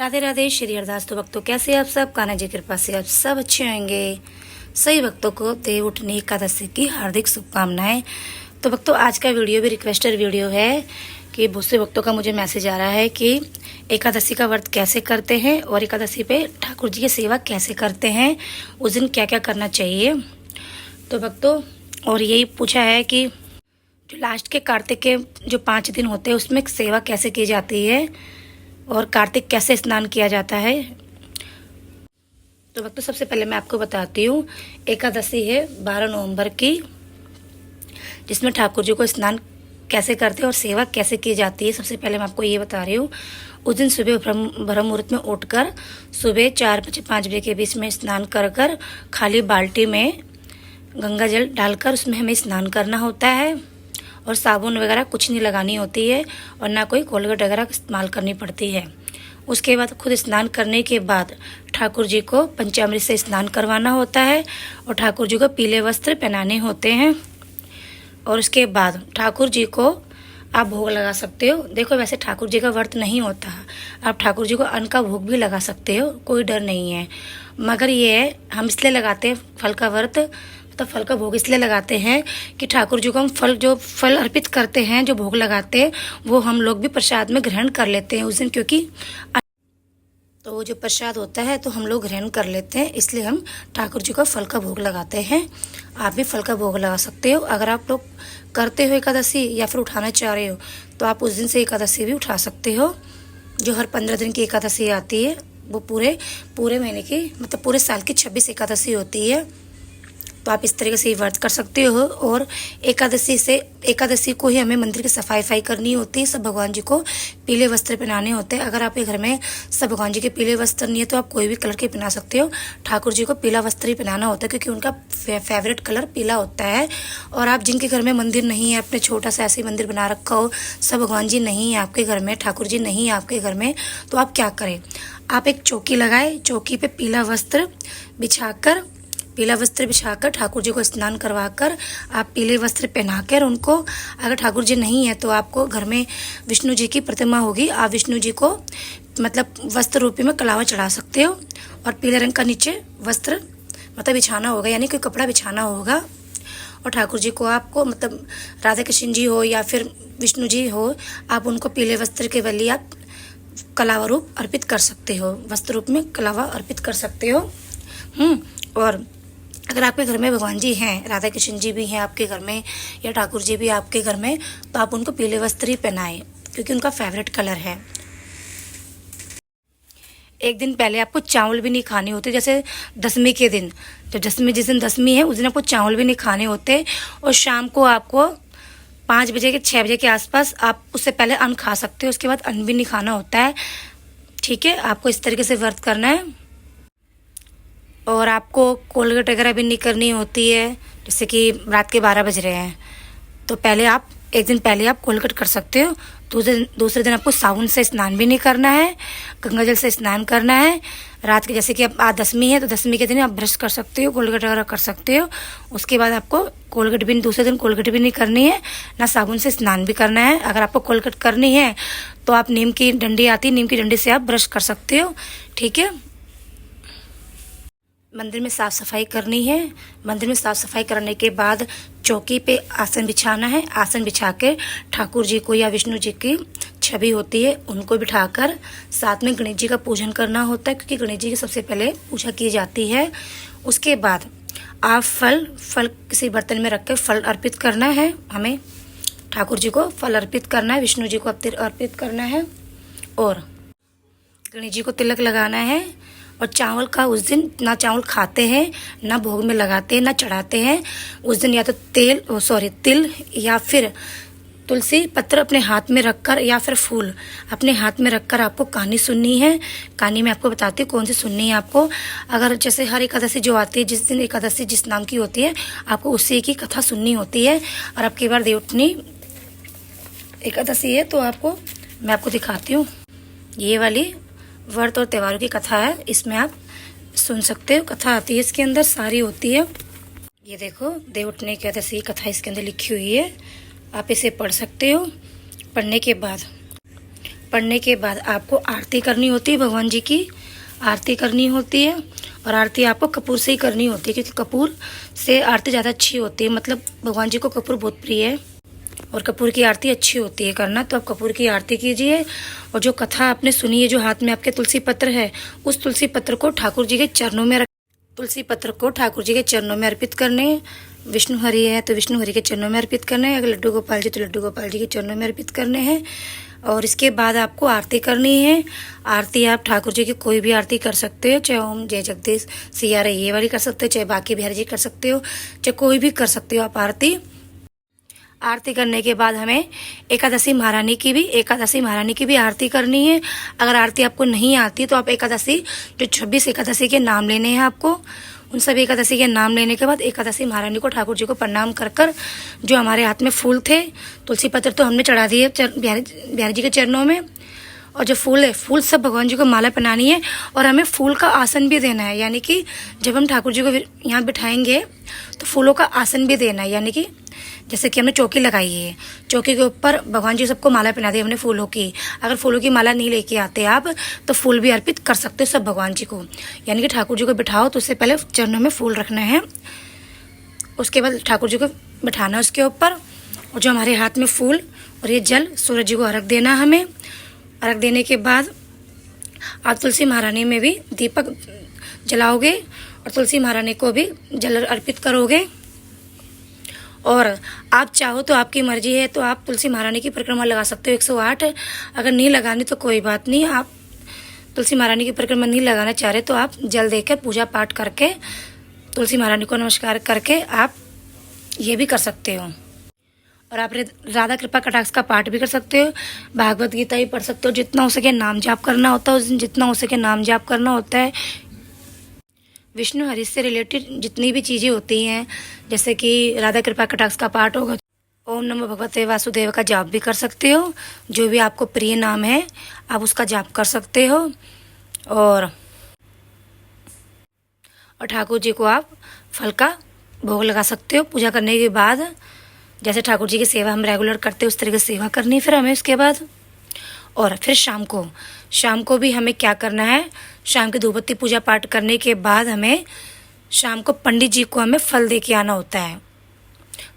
राधे राधे श्री अरदास। तो भक्तों कैसे आप सब, कान्हा जी की कृपा से आप सब अच्छे होंगे। सही भक्तों को देव उठनी एकादशी की हार्दिक शुभकामनाएं। तो भक्तों आज का वीडियो भी रिक्वेस्टेड वीडियो है कि बहुत से भक्तों का मुझे मैसेज आ रहा है कि एकादशी का व्रत कैसे करते हैं और एकादशी पे ठाकुर जी की सेवा कैसे करते हैं, उस दिन क्या क्या करना चाहिए। तो भक्तों और यही पूछा है कि जो लास्ट के कार्तिक के जो 5 दिन होते हैं उसमें सेवा कैसे की जाती है और कार्तिक कैसे स्नान किया जाता है। तो भक्तों सबसे पहले मैं आपको बताती हूँ, एकादशी है 12 नवंबर की, जिसमें ठाकुर जी को स्नान कैसे करते हैं और सेवा कैसे की जाती है। सबसे पहले मैं आपको ये बता रही हूँ, उस दिन सुबह ब्रह्म मुहूर्त में उठकर सुबह 4 बजे 5 बजे के बीच में स्नान कर खाली बाल्टी में गंगा जल डालकर उसमें हमें स्नान करना होता है और साबुन वगैरह कुछ नहीं लगानी होती है और ना कोई कोलगेट वगैरह इस्तेमाल करनी पड़ती है। उसके बाद खुद स्नान करने के बाद ठाकुर जी को पंचामृत से स्नान करवाना होता है और ठाकुर जी को पीले वस्त्र पहनाने होते हैं। और उसके बाद ठाकुर जी को आप भोग लगा सकते हो। देखो वैसे ठाकुर जी का व्रत नहीं होता, आप ठाकुर जी को अन्न का भोग भी लगा सकते हो, कोई डर नहीं है। मगर ये है हम इसलिए लगाते हैं फल का व्रत, तो फल का भोग इसलिए लगाते हैं कि ठाकुर जी को हम फल अर्पित करते हैं, जो भोग लगाते हैं वो हम लोग भी प्रसाद में ग्रहण कर लेते हैं उस दिन, क्योंकि तो वो जो प्रसाद होता है तो हम लोग ग्रहण कर लेते हैं, इसलिए हम ठाकुर जी को फल का भोग लगाते हैं। आप भी फल का भोग लगा सकते हो। अगर आप लोग करते हो एकादशी या फिर उठाना चाह रहे हो तो आप उस दिन से एकादशी भी उठा सकते हो। जो हर 15 दिन की एकादशी आती है वो पूरे महीने की, मतलब पूरे साल की 26 एकादशी होती है। तो आप इस तरीके से ही व्रत कर सकते हो। और एकादशी को ही हमें मंदिर की सफाई करनी होती है। सब भगवान जी को पीले वस्त्र पहनाने होते हैं। अगर आपके घर में सब भगवान जी के पीले वस्त्र नहीं है तो आप कोई भी कलर के पहना सकते हो। ठाकुर जी को पीला वस्त्र ही पहनाना होता है क्योंकि उनका फेवरेट कलर पीला होता है। और आप जिनके घर में मंदिर नहीं है, अपने छोटा सा ऐसे मंदिर बना रखा हो, सब भगवान जी नहीं है आपके घर में, ठाकुर जी नहीं है आपके घर में, तो आप क्या करें, आप एक चौकी लगाए, चौकी पे पीला वस्त्र बिछाकर ठाकुर जी को स्नान करवाकर आप पीले वस्त्र पहनाकर उनको, अगर ठाकुर जी नहीं है तो आपको घर में विष्णु जी की प्रतिमा होगी, आप विष्णु जी को मतलब वस्त्र रूपी में कलावा चढ़ा सकते हो और पीले रंग का नीचे वस्त्र मतलब बिछाना होगा, यानी कोई कपड़ा बिछाना होगा। और ठाकुर जी को आपको मतलब राधा कृष्ण जी हो या फिर विष्णु जी हो, आप उनको पीले वस्त्र के बदले आप कलावा रूप अर्पित कर सकते हो, वस्त्र रूप में कलावा अर्पित कर सकते हो। और अगर आपके घर में भगवान जी हैं, राधा कृष्ण जी भी हैं आपके घर में या ठाकुर जी भी आपके घर में, तो आप उनको पीले वस्त्र ही पहनाएं क्योंकि उनका फेवरेट कलर है। एक दिन पहले आपको चावल भी नहीं खाने होते, जैसे दशमी के दिन, जिस दिन दशमी है उस दिन आपको चावल भी नहीं खाने होते। और शाम को आपको 5 बजे के 6 बजे के आसपास आप उससे पहले अन्न खा सकते हो, उसके बाद अन्न भी नहीं खाना होता है। ठीक है, आपको इस तरीके से व्रत करना है। और आपको कोलगेट वगैरह भी नहीं करनी होती है, जैसे कि रात के 12 बज रहे हैं तो एक दिन पहले आप कोलगेट कर सकते हो। दूसरे दिन आपको साबुन से स्नान भी नहीं करना है, गंगा जल से स्नान करना है। रात के जैसे कि अब आज दशमी है तो दशमी के दिन आप ब्रश कर सकते हो, कोलगेट वगैरह कर सकते हो। उसके बाद आपको दूसरे दिन कोलगेट भी नहीं करनी है, ना साबुन से स्नान भी करना है। अगर आपको कोलगेट करनी है तो आप नीम की डंडी आती है, नीम की डंडी से आप ब्रश कर सकते हो। ठीक है, मंदिर में साफ़ सफाई करनी है। मंदिर में साफ़ सफाई करने के बाद चौकी पे आसन बिछाना है। आसन बिछा के ठाकुर जी को या विष्णु जी की छवि होती है उनको बिठाकर साथ में गणेश जी का पूजन करना होता है, क्योंकि गणेश जी की सबसे पहले पूजा की जाती है। उसके बाद आप फल किसी बर्तन में रख कर फल अर्पित करना है, हमें ठाकुर जी को फल अर्पित करना है, विष्णु जी को अर्पित करना है और गणेश जी को तिलक लगाना है। और चावल का उस दिन ना चावल खाते हैं, ना भोग में लगाते हैं, ना चढ़ाते हैं। उस दिन या तो तिल या फिर तुलसी पत्र अपने हाथ में रखकर या फिर फूल अपने हाथ में रखकर आपको कहानी सुननी है। कहानी मैं आपको बताती हूँ कौन सी सुननी है आपको। अगर जैसे हर एकादशी जो आती है, जिस दिन एकादशी जिस नाम की होती है, आपको उसी की कथा सुननी होती है। और अब की बार देवउठनी एकादशी है तो मैं आपको दिखाती हूँ, ये वाली व्रत और त्योहारों की कथा है, इसमें आप सुन सकते हो। कथा आती है इसके अंदर, सारी होती है। ये देखो देवउठनी एकादशी कथा इसके अंदर लिखी हुई है, आप इसे पढ़ सकते हो। पढ़ने के बाद पढ़ने के बाद आपको आरती करनी होती है, भगवान जी की आरती करनी होती है। और आरती आपको कपूर से ही करनी होती है, क्योंकि कपूर से आरती ज़्यादा अच्छी होती है। मतलब भगवान जी को कपूर बहुत प्रिय है और कपूर की आरती अच्छी होती है करना। तो आप कपूर की आरती कीजिए। और जो कथा आपने सुनी है, जो हाथ में आपके तुलसी पत्र है, उस तुलसी पत्र को ठाकुर जी के चरणों में तुलसी पत्र को ठाकुर जी के चरणों में अर्पित करने। विष्णु हरि है तो विष्णु हरि के चरणों में अर्पित करने हैं। अगर लड्डू गोपाल जी तो लड्डू गोपाल जी के चरणों में अर्पित करने हैं। और इसके बाद आपको आरती करनी है। आरती आप ठाकुर जी की कोई भी आरती कर सकते हो, चाहे ओम जय जगदीश सिया रे ये वाली कर सकते हो, चाहे बाकी बिहारी जी कर सकते हो, चाहे कोई भी कर सकते हो आप आरती। आरती करने के बाद हमें एकादशी महारानी की भी आरती करनी है। अगर आरती आपको नहीं आती तो आप एकादशी जो 26 एकादशी के नाम लेने हैं आपको, उन सभी एकादशी के नाम लेने के बाद एकादशी महारानी को ठाकुर जी को प्रणाम कर कर, जो हमारे हाथ में फूल थे, तुलसी पत्र तो हमने चढ़ा दिए बिहारी जी के चरणों में, और जो फूल है, फूल सब भगवान जी को माला पहनानी है। और हमें फूल का आसन भी देना है, यानी कि जब हम ठाकुर जी को यहाँ बिठाएंगे तो फूलों का आसन भी देना है। यानी कि जैसे कि हमने चौकी लगाई है, चौकी के ऊपर भगवान जी सबको माला पहना दी हमने फूलों की। अगर फूलों की माला नहीं लेके आते आप तो फूल भी अर्पित कर सकते हो सब भगवान जी को। यानी कि ठाकुर जी को बिठाओ तो उससे पहले चरणों में फूल रखना है, उसके बाद ठाकुर जी को बिठाना उसके ऊपर। और जो हमारे हाथ में फूल और ये जल, सूरज जी को अर्घ देना हमें। अर्घ देने के बाद आप तुलसी महारानी में भी दीपक जलाओगे और तुलसी महारानी को भी जल अर्पित करोगे। और आप चाहो तो आपकी मर्जी है तो आप तुलसी महारानी की परिक्रमा लगा सकते हो 108। अगर नहीं लगानी तो कोई बात नहीं, आप तुलसी महारानी की परिक्रमा नहीं लगाना चाह रहे तो आप जल देकर पूजा पाठ करके तुलसी महारानी को नमस्कार करके आप ये भी कर सकते हो। और आप राधा कृपा कटाक्ष का पाठ भी कर सकते हो, भागवत गीता भी पढ़ सकते हो। जितना हो सके नाम जाप करना होता है उस दिन, जितना हो सके नाम जाप करना होता है। विष्णु हरि से रिलेटेड जितनी भी चीज़ें होती हैं, जैसे कि राधा कृपा कटाक्ष का पाठ होगा, ओम नमो भगवते वासुदेव का जाप भी कर सकते हो। जो भी आपको प्रिय नाम है आप उसका जाप कर सकते हो। और ठाकुर जी को आप फल का भोग लगा सकते हो पूजा करने के बाद। जैसे ठाकुर जी की सेवा हम रेगुलर करते हैं उस तरीके से सेवा करनी है फिर हमें उसके बाद। और फिर शाम को भी हमें क्या करना है, शाम की धूपबत्ती पूजा पाठ करने के बाद हमें शाम को पंडित जी को हमें फल दे के आना होता है।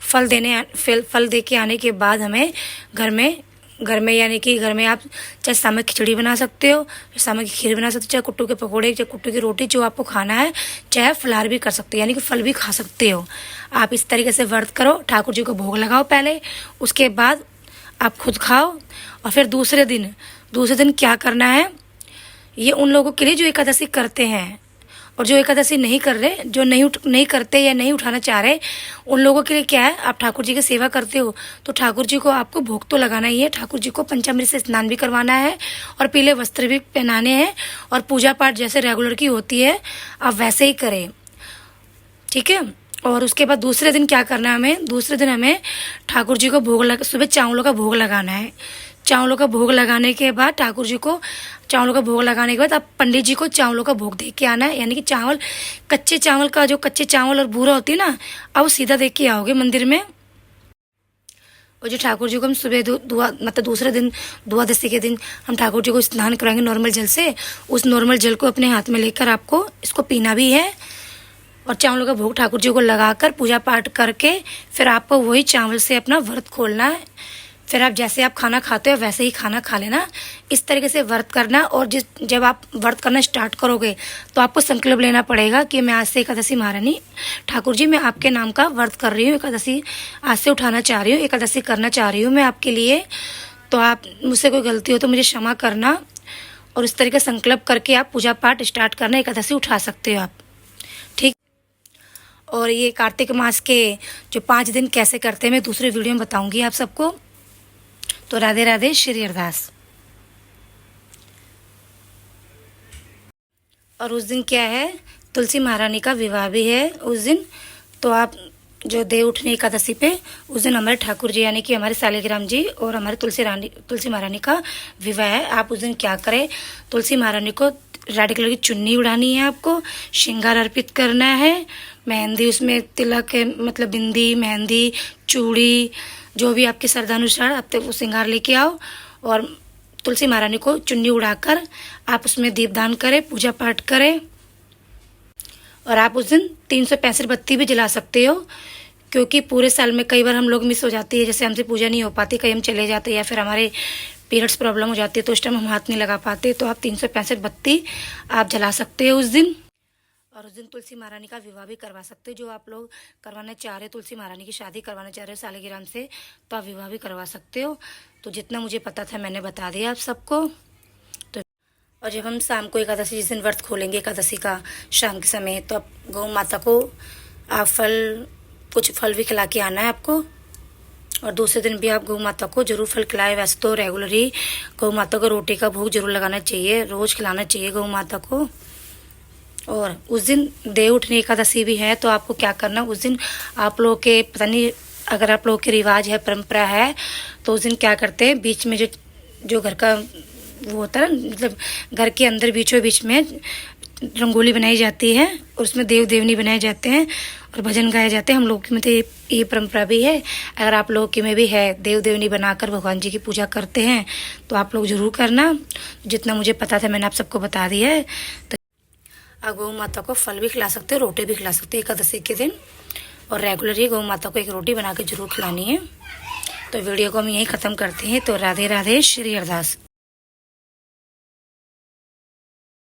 फल दे के आने के बाद हमें घर में यानी कि घर में आप चाहे सामक खिचड़ी बना सकते हो, सामक की खीर बना सकते हो, चाहे कुट्टू के पकौड़े, चाहे कुट्टू की रोटी, जो आपको खाना है, चाहे फलाहार भी कर सकते हो, यानी कि फल भी खा सकते हो। आप इस तरीके से व्रत करो, ठाकुर जी को भोग लगाओ पहले, उसके बाद आप खुद खाओ। और फिर दूसरे दिन क्या करना है, ये उन लोगों के लिए जो एकादशी करते हैं, और जो एकादशी नहीं कर रहे, जो नहीं करते या नहीं उठाना चाह रहे, उन लोगों के लिए क्या है, आप ठाकुर जी की सेवा करते हो तो ठाकुर जी को आपको भोग तो लगाना ही है। ठाकुर जी को पंचामृत से स्नान भी करवाना है और पीले वस्त्र भी पहनाने हैं। और पूजा पाठ जैसे रेगुलर की होती है आप वैसे ही करें, ठीक है। और उसके बाद दूसरे दिन क्या करना है हमें, दूसरे दिन हमें ठाकुर जी को सुबह चावलों का भोग लगाना है। चावलों का भोग लगाने के बाद ठाकुर जी को चावलों का भोग लगाने के बाद आप पंडित जी को चावलों का भोग दे के आना है। यानी कि कच्चे चावल का जो कच्चे चावल और बूरा होती है ना, अब वो सीधा दे के आओगे मंदिर में। और जो ठाकुर जी को हम सुबह मतलब दूसरे दिन द्वादशी के दिन हम ठाकुर जी को स्नान कराएंगे नॉर्मल जल से। उस नॉर्मल जल को अपने हाथ में लेकर आपको इसको पीना भी है। और चावलों का भोग ठाकुर जी को लगाकर पूजा पाठ करके फिर आपको वही चावल से अपना व्रत खोलना है। फिर आप जैसे आप खाना खाते हो वैसे ही खाना खा लेना, इस तरीके से व्रत करना। और जब आप व्रत करना स्टार्ट करोगे तो आपको संकल्प लेना पड़ेगा कि मैं आज से एकादशी महारानी ठाकुर जी, मैं आपके नाम का व्रत कर रही हूँ, एकादशी आज से उठाना चाह रही हूँ, एकादशी करना चाह रही हूँ मैं आपके लिए। तो आप मुझसे कोई गलती हो तो मुझे क्षमा करना। और इस तरीके संकल्प करके आप पूजा पाठ स्टार्ट करना, एकादशी उठा सकते हो आप, ठीक। और ये कार्तिक मास के जो 5 दिन कैसे करते हैं मैं दूसरे वीडियो में बताऊँगी आप सबको। तो राधे राधे, श्री अरदास। और उस दिन क्या है, तुलसी महारानी का विवाह भी है उस दिन। तो आप जो देव उठनी एकादशी पे उस दिन हमारे ठाकुर जी यानी कि हमारे सालिग्राम जी और हमारे तुलसी महारानी का विवाह है। आप उस दिन क्या करें, तुलसी महारानी को रेड कलर की चुन्नी उड़ानी है, आपको श्रृंगार अर्पित करना है, मेहंदी उसमें तिलक मतलब बिंदी, मेहंदी, चूड़ी, जो भी आपकी श्रद्धानुसार आप वो श्रृंगार लेके आओ। और तुलसी महारानी को चुन्नी उड़ाकर आप उसमें दीपदान करें, पूजा पाठ करें। और आप उस दिन 365 बत्ती भी जला सकते हो, क्योंकि पूरे साल में कई बार हम लोग मिस हो जाती है, जैसे हमसे पूजा नहीं हो पाती, कहीं हम चले जाते हैं या फिर हमारे पीरियड्स प्रॉब्लम हो जाती है तो उस टाइम हम हाथ नहीं लगा पाते, तो आप 365 बत्ती आप जला सकते हो उस दिन। और उस दिन तुलसी महारानी का विवाह भी करवा सकते हो। जो आप लोग करवाना चाह रहे हो, तुलसी महारानी की शादी करवाना चाह रहे हो सालिग्राम से, तो आप विवाह भी करवा सकते हो। तो जितना मुझे पता था मैंने बता दिया आप सबको। तो और जब हम शाम को एकादशी जिस दिन व्रत खोलेंगे एकादशी का शाम के समय, तो आप गौ माता को आप कुछ फल भी खिला के आना है आपको। और दूसरे दिन भी आप गौ माता को जरूर फल खिलाए। वैसे तो रेगुलर ही गौ माता को रोटी का भोग जरूर लगाना चाहिए, रोज़ खिलाना चाहिए गौ माता को। और उस दिन देव उठनी एकादशी भी है, तो आपको क्या करना, उस दिन आप लोगों के पता नहीं अगर आप लोगों के रिवाज है, परंपरा है, तो उस दिन क्या करते हैं, बीच में जो घर का वो होता है ना, मतलब घर के अंदर बीचों बीच में रंगोली बनाई जाती है और उसमें देव देवनी बनाए जाते हैं और भजन गाए जाते हैं। हम लोग की में तो ये परंपरा भी है। अगर आप लोगों की में भी है, देव देवनी बनाकर भगवान जी की पूजा करते हैं, तो आप लोग जरूर करना। जितना मुझे पता था मैंने आप सबको बता दिया है। तो आप गौ माता को फल भी खिला सकते हो, रोटी भी खिला सकते हो एकादशी के दिन। और रेगुलर ही गौ माता को एक रोटी बना के जरूर खिलानी है। तो वीडियो को हम यहीं ख़त्म करते हैं। तो राधे राधे, श्री अरदास।